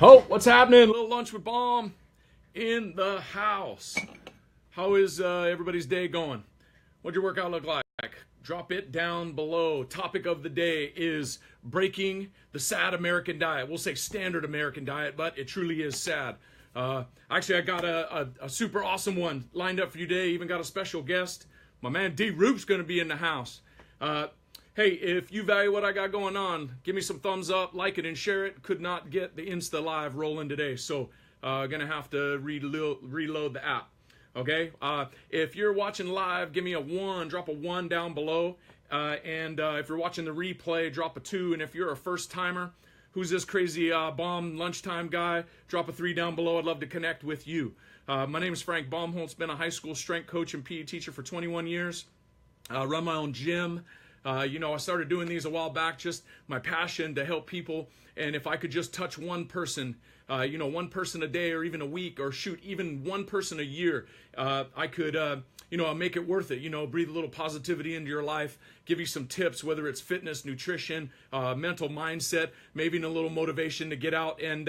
Oh, what's happening? Little lunch with Baum in the house. How is everybody's day going? What'd your workout look like? Drop it down below. Topic of the day is breaking the sad American diet. We'll say standard American diet, but it truly is sad. Actually, I got a super awesome one lined up for you today. Even got a special guest. My man D. Roop's going to be in the house. Hey, if you value what I got going on, give me some thumbs up, like it, and share it. Could not get the Insta Live rolling today, so gonna have to reload the app. Okay, if you're watching live, give me a 1, drop a 1 down below. And if you're watching the replay, drop a 2. And if you're a first timer, who's this crazy Baum lunchtime guy, drop a 3 down below. I'd love to connect with you. My name is Frank Baumholtz, been a high school strength coach and PE teacher for 21 years. Run my own gym. I started doing these a while back, just my passion to help people. And if I could just touch one person, one person a day or even a week, or shoot, even one person a year, I could, make it worth it. Breathe a little positivity into your life, give you some tips, whether it's fitness, nutrition, mental mindset, maybe a little motivation to get out and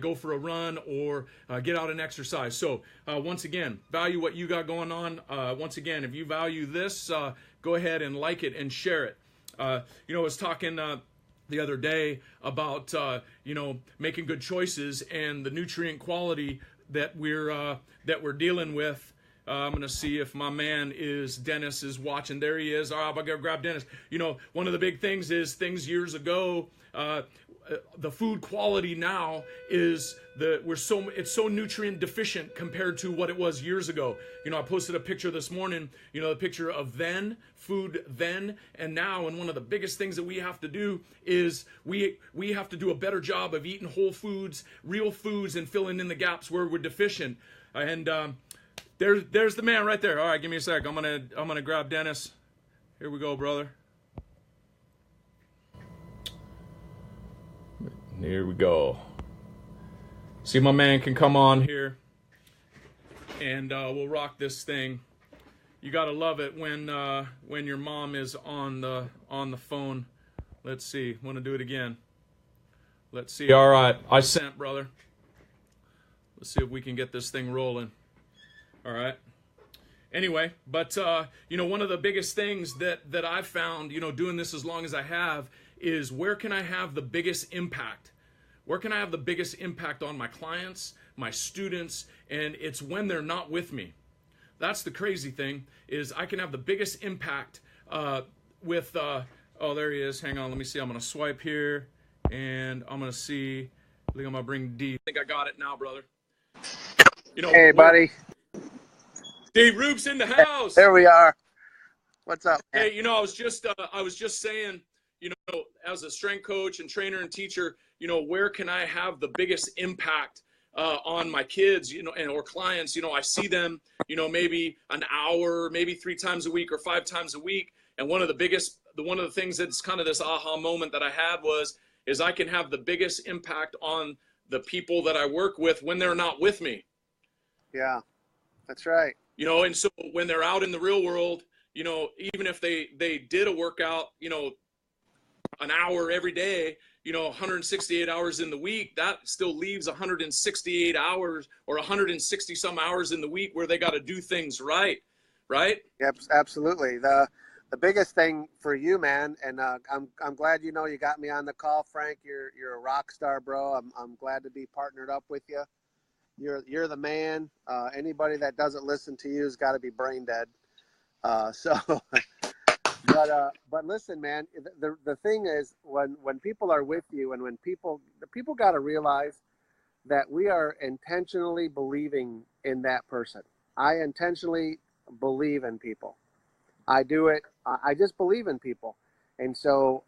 go for a run or get out and exercise. So once again, value what you got going on. Once again, if you value this, go ahead and like it and share it. I was talking the other day about, making good choices and the nutrient quality that we're dealing with. I'm going to see if my man Dennis is watching. There he is. All right, I'm going to grab Dennis. One of the big things is things years ago, the food quality now is it's so nutrient deficient compared to what it was years ago. I posted a picture this morning, the picture of food then and now. And one of the biggest things that we have to do is we have to do a better job of eating whole foods, real foods, and filling in the gaps where we're deficient. And there's the man right there. All right, give me a sec. I'm gonna grab Dennis. Here we go, brother. Here we go. See, my man can come on here, and we'll rock this thing. You gotta love it when your mom is on the phone. Let's see. Want to do it again? Let's see. All right, I sent, brother. Let's see if we can get this thing rolling. All right. Anyway, but one of the biggest things that I've found, doing this as long as I have, is where can I have the biggest impact? Where can I have the biggest impact on my clients, my students? And it's when they're not with me. That's the crazy thing, is I can have the biggest impact with, oh, there he is. Hang on, let me see. I'm going to swipe here, and I'm going to see. I think I'm going to bring D. I think I got it now, brother. Hey, buddy. D. Roop's in the house. There we are. What's up, man? Hey, I was just saying, as a strength coach and trainer and teacher, where can I have the biggest impact on my kids, or clients? I see them, maybe an hour, maybe 3 times a week or 5 times a week. And one of the things that's kind of this aha moment that I had is I can have the biggest impact on the people that I work with when they're not with me. Yeah, that's right. And so when they're out in the real world, even if they did a workout, an hour every day, 168 hours in the week, that still leaves 168 hours or 160 some hours in the week where they got to do things right. Yep, absolutely. The biggest thing for you, man, and I'm glad you got me on the call, Frank. You're a rock star, bro. I'm glad to be partnered up with you. You're the man. Anybody that doesn't listen to you has got to be brain dead. But listen, man, the thing is when people are with you, and when people got to realize that we are intentionally believing in that person. I intentionally believe in people. I do it. I just believe in people. And so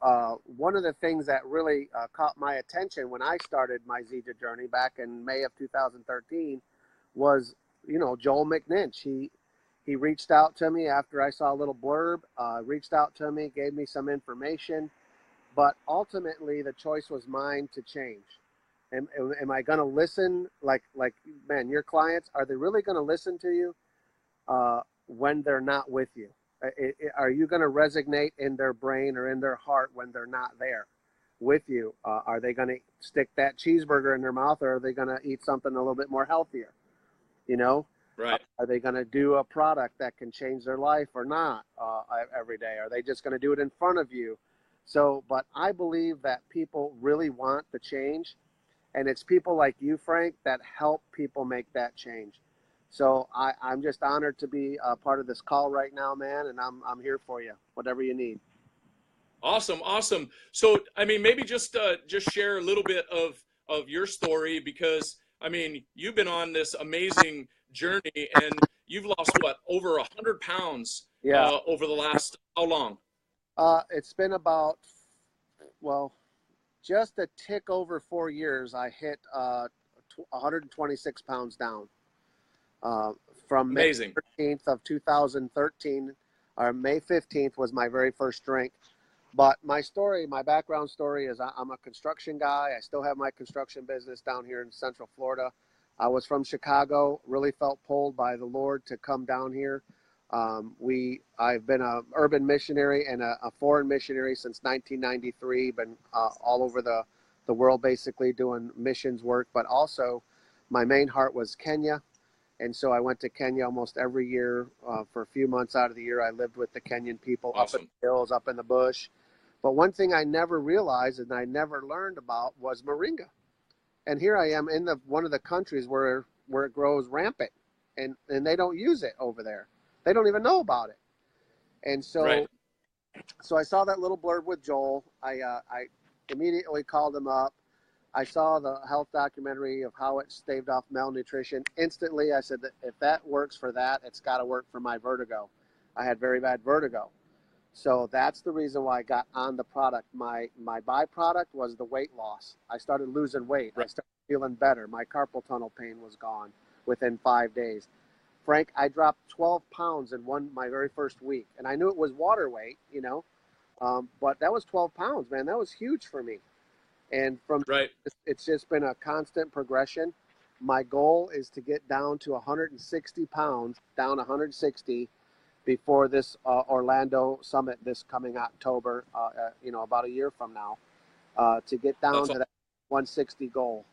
one of the things that really caught my attention when I started my Zija journey back in May of 2013 was, Joel McNinch. He reached out to me after I saw a little blurb, reached out to me, gave me some information, but ultimately the choice was mine to change. Am I going to listen? Like, man, your clients, are they really going to listen to you when they're not with you? Are you going to resonate in their brain or in their heart when they're not there? with you. Are they going to stick that cheeseburger in their mouth, or are they going to eat something a little bit more healthier? You know, Right. are they going to do a product that can change their life or not every day? Are they just going to do it in front of you? So, but I believe that people really want the change, and it's people like you, Frank, that help people make that change. So I'm just honored to be a part of this call right now, man, and I'm here for you, whatever you need. Awesome, awesome. So, I mean, maybe just share a little bit of your story, because I mean, you've been on this amazing journey, and you've lost what, over 100 pounds Yeah. over the last how long? It's been about, well, just a tick over 4 years. I hit 126 pounds down from May Amazing. 13th of 2013, or May 15th was my very first drink. But my story, my background story is I'm a construction guy. I still have my construction business down here in Central Florida. I was from Chicago, really felt pulled by the Lord to come down here. I've been an urban missionary and a foreign missionary since 1993, been all over the world basically doing missions work, but also my main heart was Kenya. And so I went to Kenya almost every year for a few months out of the year. I lived with the Kenyan people up in Awesome. the hills, up in the bush. But one thing I never realized and I never learned about was moringa. And here I am in one of the countries where it grows rampant, and they don't use it over there. They don't even know about it. And Right. so I saw that little blurb with Joel. I immediately called him up. I saw the health documentary of how it staved off malnutrition. Instantly, I said that if that works for that, it's got to work for my vertigo. I had very bad vertigo. So that's the reason why I got on the product. My byproduct was the weight loss. I started losing weight. I Right. started feeling better. My carpal tunnel pain was gone within 5 days. Frank, I dropped 12 pounds in my very first week. And I knew it was water weight, but that was 12 pounds, man. That was huge for me. And from Right. it's just been a constant progression. My goal is to get down to 160 pounds, down 160 before this Orlando summit this coming October, about a year from now, to get down That's to that 160 goal.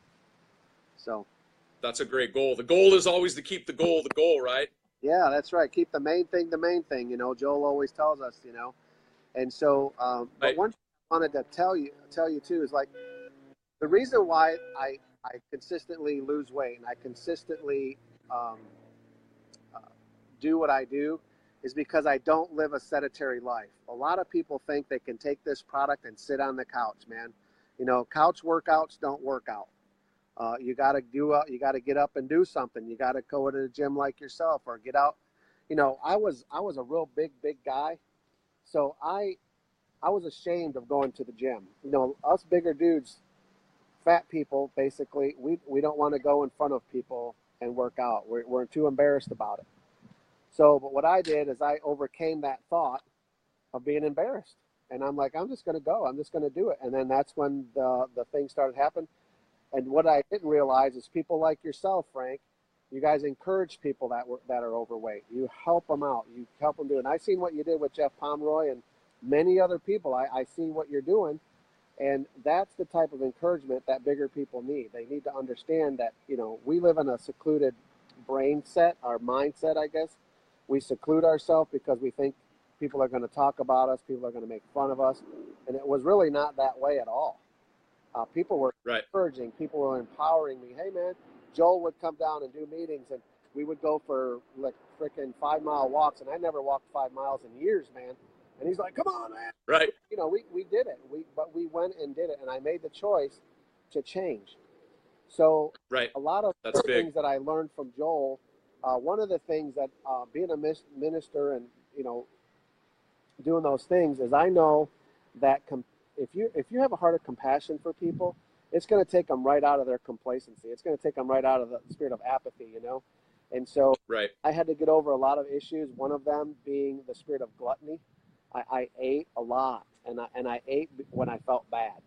So, that's a great goal. The goal is always to keep the goal, right? yeah, that's right. Keep the main thing, Joel always tells us, And so, but Right. one thing I wanted to tell you too is like the reason why I consistently lose weight and I consistently um, uh, do what I do is because I don't live a sedentary life. A lot of people think they can take this product and sit on the couch, man. Couch workouts don't work out. You got to you got to get up and do something. You got to go to the gym like yourself or get out. I was a real big guy, so I was ashamed of going to the gym. Us bigger dudes, fat people, basically, we don't want to go in front of people and work out. We're too embarrassed about it. So, but what I did is I overcame that thought of being embarrassed. And I'm like, I'm just going to go. I'm just going to do it. And then that's when the thing started happening. And what I didn't realize is people like yourself, Frank, you guys encourage people that are overweight. You help them out. You help them do it. And I seen what you did with Jeff Pomeroy and many other people. I see what you're doing. And that's the type of encouragement that bigger people need. They need to understand that, we live in a secluded brain set, our mindset, I guess. We seclude ourselves because we think people are going to talk about us, people are going to make fun of us. And it was really not that way at all. People were Right. encouraging, people were empowering me. Hey, man, Joel would come down and do meetings, and we would go for like freaking 5-mile walks. And I never walked 5 miles in years, man. And he's like, come on, man. Right. We did it. But we went and did it. And I made the choice to change. So Right. a lot of That's the big. things that I learned from Joel, one of the things that being a minister and, doing those things is I know that if you have a heart of compassion for people, it's going to take them right out of their complacency. It's going to take them right out of the spirit of apathy, And so Right. I had to get over a lot of issues. One of them being the spirit of gluttony. I ate a lot, and I ate when I felt bad,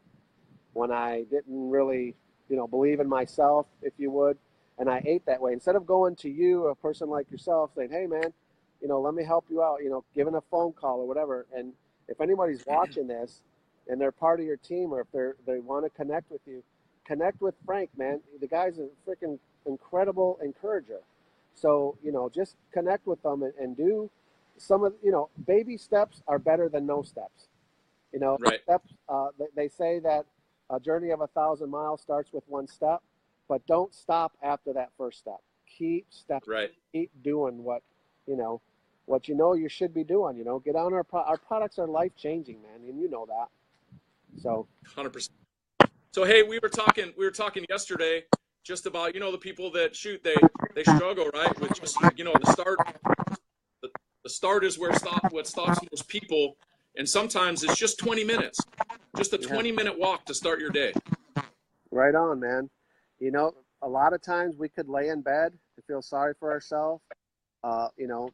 when I didn't really, believe in myself, if you would, and I ate that way. Instead of going to you, a person like yourself, saying, "Hey, man, let me help you out," giving a phone call or whatever. And if anybody's watching this, and they're part of your team, or if they want to connect with you, connect with Frank, man. The guy's a freaking incredible encourager. So, just connect with them and do some of, baby steps are better than no steps. Right. Steps, they say that a journey of 1,000 miles starts with one step, but don't stop after that first step. Keep stepping. Right. Keep doing what you should be doing. Get on our products are life changing, man, and you know that. So 100%. So hey, we were talking yesterday just about, the people that shoot, they struggle, right, with just, the start. The start is what stops most people, and sometimes it's just 20 minutes, just a 20-minute walk to start your day. Right on, man. A lot of times we could lay in bed to feel sorry for ourselves.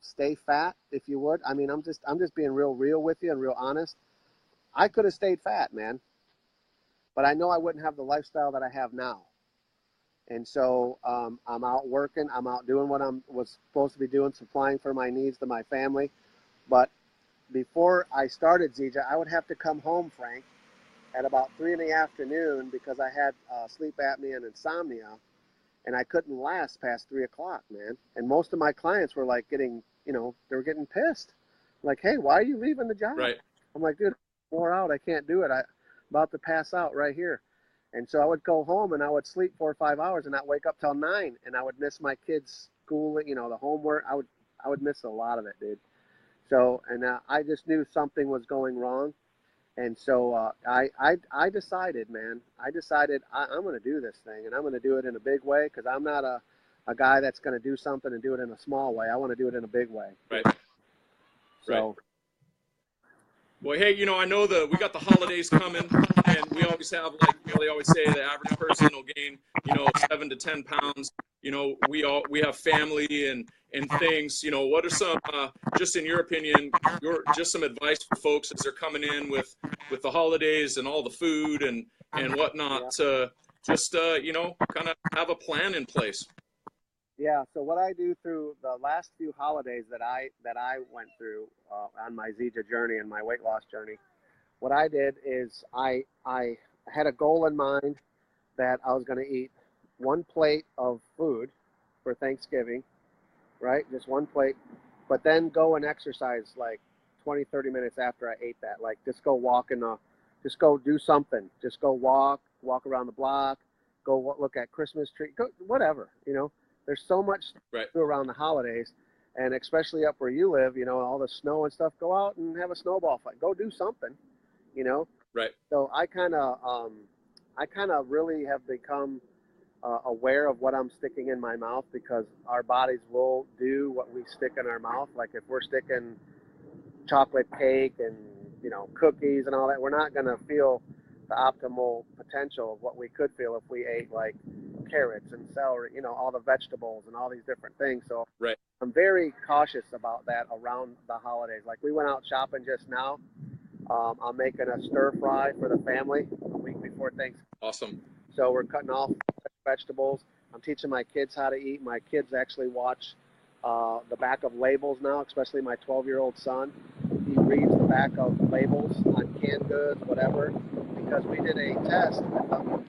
Stay fat if you would. I mean, I'm just being real with you and real honest. I could have stayed fat, man, but I know I wouldn't have the lifestyle that I have now. And so I'm out working. I'm out doing what I was supposed to be doing, supplying for my needs to my family. But before I started Zija, I would have to come home, Frank, at about 3 p.m. because I had sleep apnea and insomnia, and I couldn't last past 3 o'clock, man. And most of my clients were like they were getting pissed. Like, hey, why are you leaving the job? Right. I'm like, dude, I'm wore out. I can't do it. I'm about to pass out right here. And so I would go home and I would sleep 4 or 5 hours and not wake up till 9, and I would miss my kids' school, the homework. I would miss a lot of it, dude. So, and I just knew something was going wrong. And so I decided, man, I'm going to do this thing, and I'm going to do it in a big way, because I'm not a guy that's going to do something and do it in a small way. I want to do it in a big way. Right. So. Right. Well, hey, I know we got the holidays coming, and we always have, like, they always say the average person will gain, 7 to 10 pounds. We have family and things. What are some, just in your opinion, just some advice for folks as they're coming in with the holidays and all the food and whatnot to just, kind of have a plan in place? Yeah. So what I do through the last few holidays that I went through on my Zija journey and my weight loss journey, what I did is I had a goal in mind that I was going to eat one plate of food for Thanksgiving, right? Just one plate, but then go and exercise like 20, 30 minutes after I ate that. Like, just go walk just go do something. Just go walk around the block, go look at Christmas tree, go whatever, There's so much to do around the holidays, and especially up where you live, all the snow and stuff. Go out and have a snowball fight. Go do something, Right. So I kind of really have become aware of what I'm sticking in my mouth, because our bodies will do what we stick in our mouth. Like, if we're sticking chocolate cake and cookies and all that, we're not going to feel the optimal potential of what we could feel if we ate like carrots and celery, all the vegetables and all these different things. So right. I'm very cautious about that around the holidays. Like, we went out shopping just now. I'm making a stir fry for the family a week before Thanksgiving. Awesome. So we're cutting off vegetables. I'm teaching my kids how to eat. My kids actually watch the back of labels now, especially my 12-year-old son. He reads the back of labels on canned goods, whatever, because we did a test.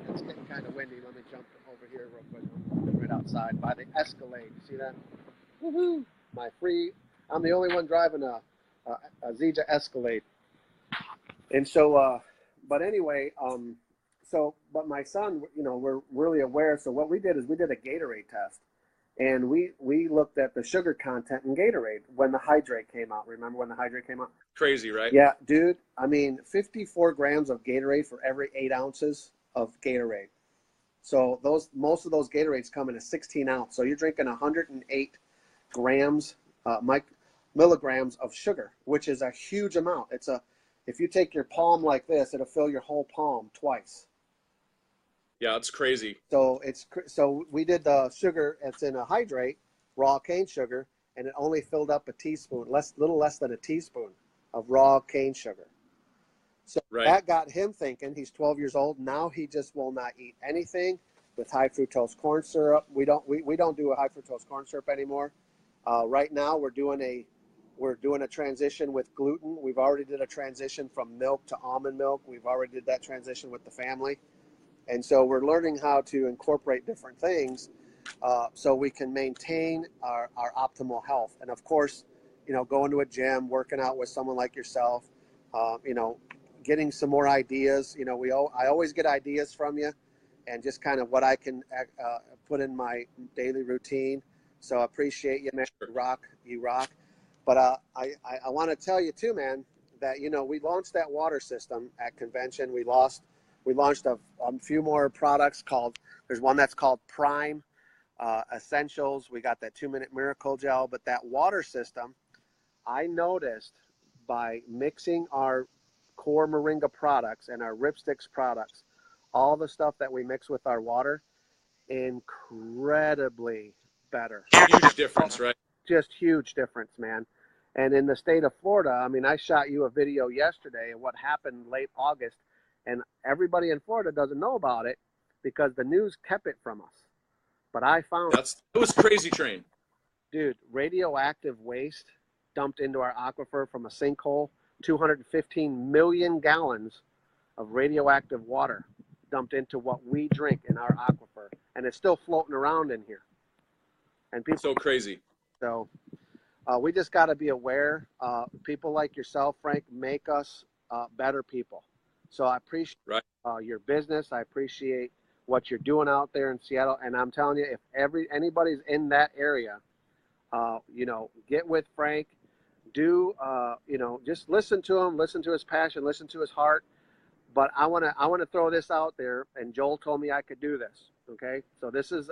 It's getting kind of windy. Let me jump over here real quick. I'm right outside by the Escalade. You see that? Woohoo! I'm the only one driving a Zija Escalade. And so, but anyway, but my son, we're really aware. So what we did is we did a Gatorade test. And we looked at the sugar content in Gatorade when the Hydrate came out. Remember when the Hydrate came out? Crazy, right? Yeah, dude. I mean, 54 grams of Gatorade for every 8 ounces of Gatorade. So most of those Gatorades come in a 16 ounce. So you're drinking 108 grams, milligrams of sugar, which is a huge amount. If you take your palm like this, it'll fill your whole palm twice. Yeah, it's crazy. So we did the sugar. It's in a Hydrate, raw cane sugar, and it only filled up a teaspoon, little less than a teaspoon of raw cane sugar. So that got him thinking. He's 12 years old now. He just will not eat anything with high fructose corn syrup. We don't do a high fructose corn syrup anymore. Right now we're doing We're doing a transition with gluten. We've already did a transition from milk to almond milk. We've already did that transition with the family. And so we're learning how to incorporate different things so we can maintain our optimal health. And of course, going to a gym, working out with someone like yourself, getting some more ideas. I always get ideas from you and just kind of what I can put in my daily routine. So I appreciate you, man. You rock. But I want to tell you too, man, that, we launched that water system at convention. We launched a few more products there's one that's called Prime Essentials. We got that 2-minute miracle gel, but that water system, I noticed by mixing our core Moringa products and our Ripsticks products, all the stuff that we mix with our water, incredibly better. Huge difference, right? Just huge difference, man. And in the state of Florida, I mean, I shot you a video yesterday of what happened late August, and everybody in Florida doesn't know about it because the news kept it from us. But I found it was crazy train. Dude, radioactive waste dumped into our aquifer from a sinkhole, 215 million gallons of radioactive water dumped into what we drink in our aquifer, and it's still floating around in here. And people, so crazy. So we just got to be aware. People like yourself, Frank, make us better people. So I appreciate your business. I appreciate what you're doing out there in Seattle. And I'm telling you, if anybody's in that area, get with Frank. Just listen to him, listen to his passion, listen to his heart. But I want to throw this out there. And Joel told me I could do this. Okay, so this is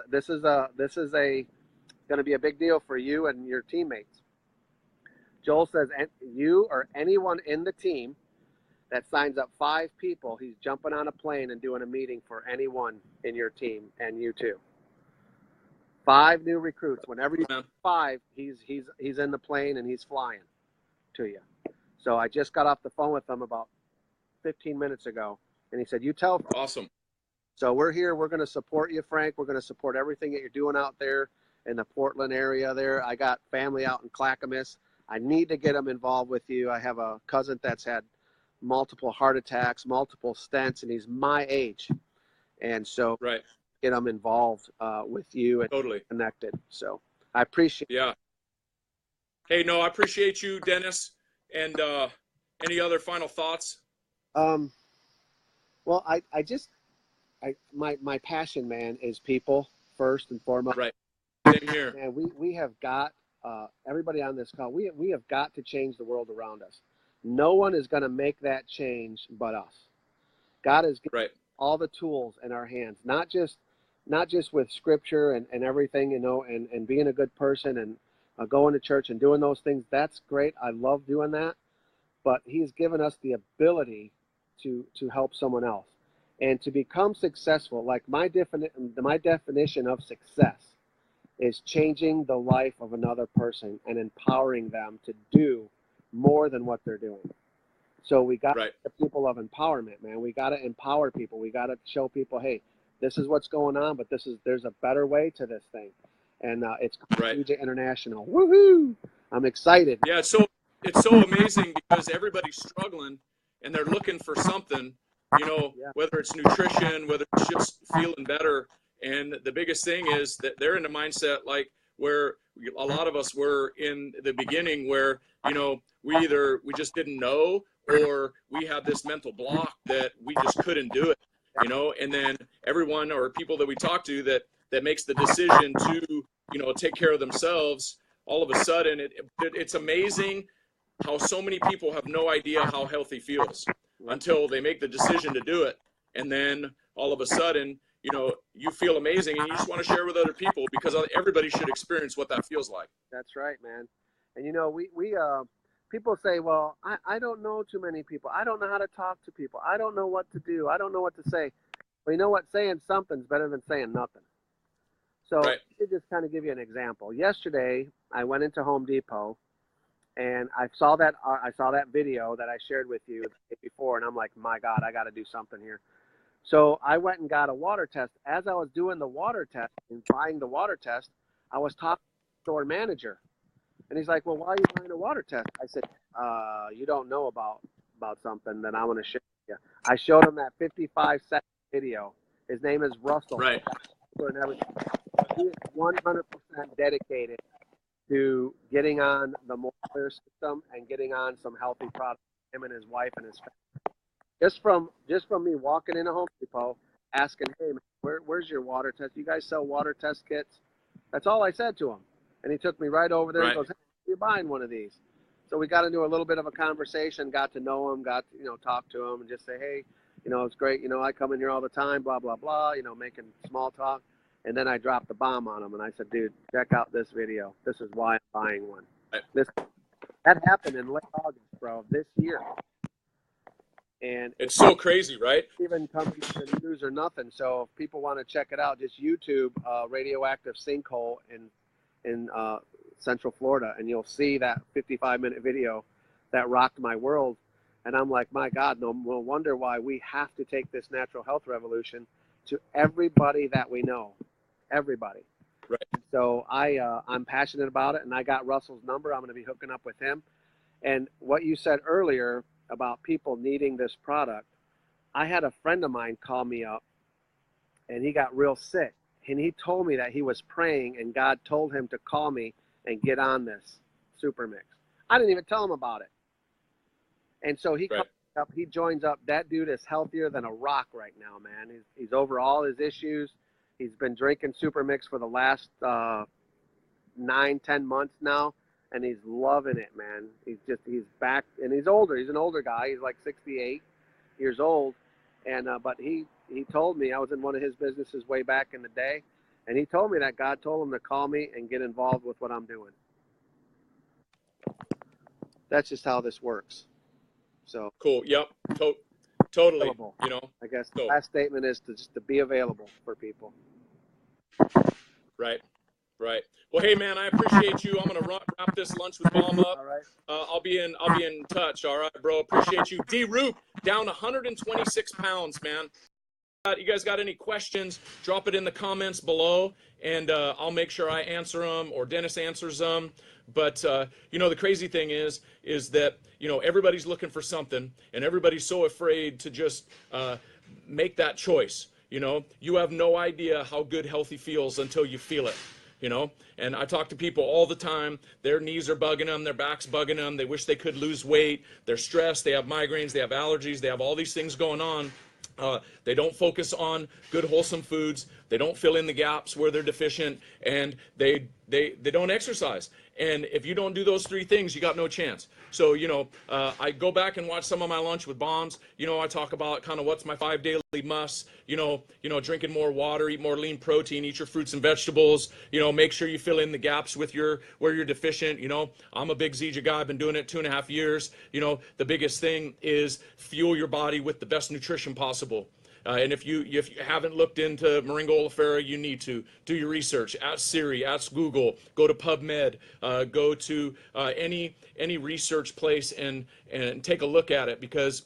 going to be a big deal for you and your teammates. Joel says, you or anyone in the team that signs up 5 people, he's jumping on a plane and doing a meeting for anyone in your team and you too. 5 new recruits. Whenever you have 5, he's in the plane and he's flying to you. So I just got off the phone with him about 15 minutes ago, and he said, "You tell." Awesome. So we're here. We're going to support you, Frank. We're going to support everything that you're doing out there in the Portland area there. I got family out in Clackamas. I need to get them involved with you. I have a cousin that's had multiple heart attacks, multiple stents, and he's my age. And so get them involved with you and connected. So I appreciate it. Yeah. Hey, no, I appreciate you, Dennis. And any other final thoughts? Well, my passion, man, is people first and foremost. Right. Same here. And we have got everybody on this call. We have got to change the world around us. No one is going to make that change but us. God has given all the tools in our hands, not just with scripture and everything, and being a good person and going to church and doing those things. That's great. I love doing that. But he's given us the ability to help someone else and to become successful. Like my definition of success is changing the life of another person and empowering them to do more than what they're doing. So we got the people of empowerment, man. We got to empower people. We got to show people, hey, this is what's going on, but there's a better way to this thing. And it's DJ International. Woohoo! I'm excited. Yeah, it's so amazing because everybody's struggling and they're looking for something, whether it's nutrition, whether it's just feeling better. And the biggest thing is that they're in a mindset like where a lot of us were in the beginning where, we just didn't know, or we had this mental block that we just couldn't do it, and then everyone or people that we talk to that makes the decision to, take care of themselves, all of a sudden it's amazing how so many people have no idea how healthy feels until they make the decision to do it. And then all of a sudden, you feel amazing and you just want to share with other people because everybody should experience what that feels like. That's right, man. And, we people say, well, I don't know too many people. I don't know how to talk to people. I don't know what to do. I don't know what to say. Well, you know what? Saying something's better than saying nothing. So let me just kind of give you an example. Yesterday, I went into Home Depot, and I saw that video that I shared with you the day before, and I'm like, my God, I got to do something here. So I went and got a water test. As I was doing the water test and trying the water test, I was talking to the store manager. And he's like, well, why are you buying a water test? I said, you don't know about something that I want to share with you. I showed him that 55-second video. His name is Russell. Right. And everything. He is 100% dedicated to getting on the Molecular system and getting on some healthy products. Him and his wife and his family. Just from me walking in a Home Depot, asking, hey, man, where's your water test? You guys sell water test kits? That's all I said to him. And he took me right over there and goes, hey, you're buying one of these. So we got into a little bit of a conversation, got to know him, got to, talk to him and just say, hey, it's great. I come in here all the time, blah, blah, blah, making small talk. And then I dropped the bomb on him and I said, dude, check out this video. This is why I'm buying one. That happened in late August, bro, of this year. And it's so crazy, right? Even come to the news or nothing. So if people want to check it out, just YouTube radioactive sinkhole in Central Florida, and you'll see that 55-minute video that rocked my world. And I'm like, my God, no wonder why we have to take this natural health revolution to everybody that we know, everybody. Right. So I'm passionate about it, and I got Russell's number. I'm going to be hooking up with him. And what you said earlier about people needing this product, I had a friend of mine call me up, and he got real sick. And he told me that he was praying, and God told him to call me and get on this super mix. I didn't even tell him about it. And so he comes up, he joins up. That dude is healthier than a rock right now, man. He's over all his issues. He's been drinking super mix for the last 9-10 months now, and he's loving it, man. He's back, and he's older. He's an older guy. He's like 68 years old, and but he told me, I was in one of his businesses way back in the day, and he told me that God told him to call me and get involved with what I'm doing. That's just how this works. So cool. Yep. Totally. Available. I guess the so, last statement is to be available for people. Right. Well, hey man, I appreciate you. I'm gonna wrap this lunch with Baum up. All right. I'll be in touch. All right, bro. Appreciate you. D. Roop down 126 pounds, man. You guys got any questions? Drop it in the comments below, and I'll make sure I answer them, or Dennis answers them. But the crazy thing is that everybody's looking for something, and everybody's so afraid to just make that choice. You have no idea how good healthy feels until you feel it. And I talk to people all the time. Their knees are bugging them, their back's bugging them. They wish they could lose weight. They're stressed. They have migraines. They have allergies. They have all these things going on. They don't focus on good, wholesome foods. They don't fill in the gaps where they're deficient, and they don't exercise. And if you don't do those three things, you got no chance. So, I go back and watch some of my lunch with Baum's. I talk about kind of what's my 5 daily musts. Drinking more water, eat more lean protein, eat your fruits and vegetables. Make sure you fill in the gaps with where you're deficient. I'm a big Zija guy. I've been doing it 2.5 years. The biggest thing is fuel your body with the best nutrition possible. And if you haven't looked into Moringa oleifera, you need to do your research. Ask Siri, ask Google, go to PubMed, go to any research place and take a look at it, because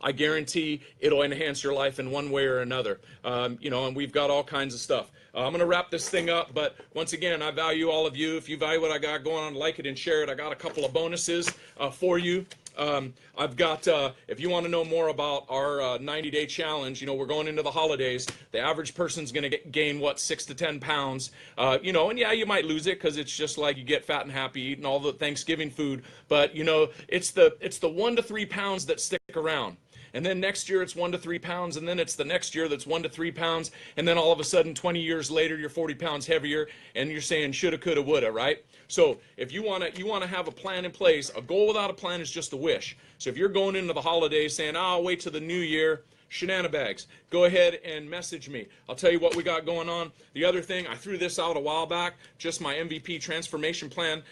I guarantee it'll enhance your life in one way or another. And we've got all kinds of stuff. I'm going to wrap this thing up, but once again, I value all of you. If you value what I got going on, like it and share it. I got a couple of bonuses for you. I've got, if you want to know more about our 90-day challenge, we're going into the holidays. The average person's going to gain, 6 to 10 pounds, and yeah, you might lose it because it's just like you get fat and happy eating all the Thanksgiving food. But, it's the 1 to 3 pounds that stick around. And then next year it's 1 to 3 pounds, and then it's the next year that's 1 to 3 pounds, and then all of a sudden 20 years later you're 40 pounds heavier, and you're saying shoulda, coulda, woulda, right? So if you want to have a plan in place, a goal without a plan is just a wish. So if you're going into the holidays saying, I'll wait till the new year, shenanigans, go ahead and message me. I'll tell you what we got going on. The other thing, I threw this out a while back, just my MVP transformation plan.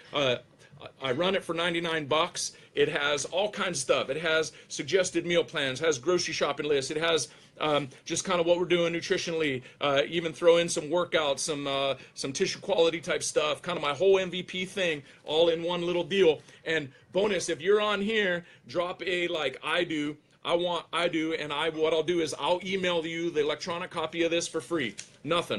I run it for 99 bucks. It has all kinds of stuff. It has suggested meal plans, has grocery shopping lists. It has just kind of what we're doing nutritionally. Even throw in some workouts, some tissue quality type stuff. Kind of my whole MVP thing, all in one little deal. And bonus, if you're on here, drop a like I do. And what I'll do is I'll email you the electronic copy of this for free. Nothing.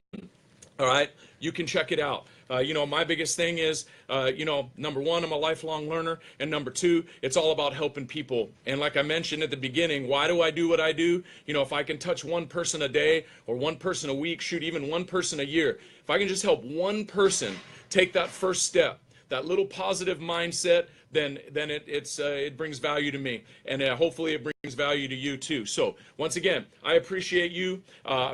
All right, you can check it out. My biggest thing is, number one, I'm a lifelong learner, and number two, it's all about helping people. And like I mentioned at the beginning, why do I do what I do? If I can touch one person a day or one person a week, shoot, even one person a year, if I can just help one person take that first step, that little positive mindset, then it brings value to me, and hopefully it brings value to you too. So once again, I appreciate you.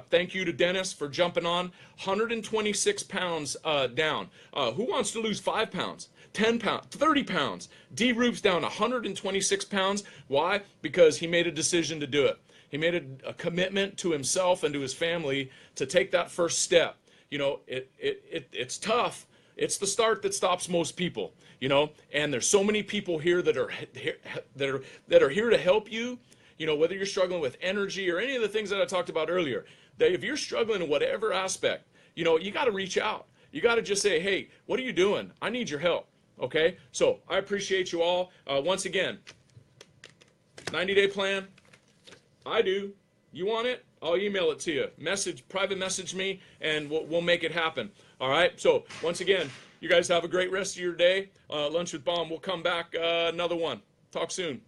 Thank you to Dennis for jumping on. 126 pounds down. Who wants to lose 5 pounds? 10 pounds, 30 pounds. D. Roop's down 126 pounds. Why? Because he made a decision to do it. He made a commitment to himself and to his family to take that first step. It's tough. It's the start that stops most people, and there's so many people here that are here to help you, whether you're struggling with energy or any of the things that I talked about earlier. That if you're struggling in whatever aspect, you got to reach out. You got to just say, hey, what are you doing? I need your help. Okay? So I appreciate you all. Once again, 90-day plan. I do. You want it? I'll email it to you. Private message me, and we'll make it happen. All right? So once again, you guys have a great rest of your day. Lunch with Baum. We'll come back another one. Talk soon.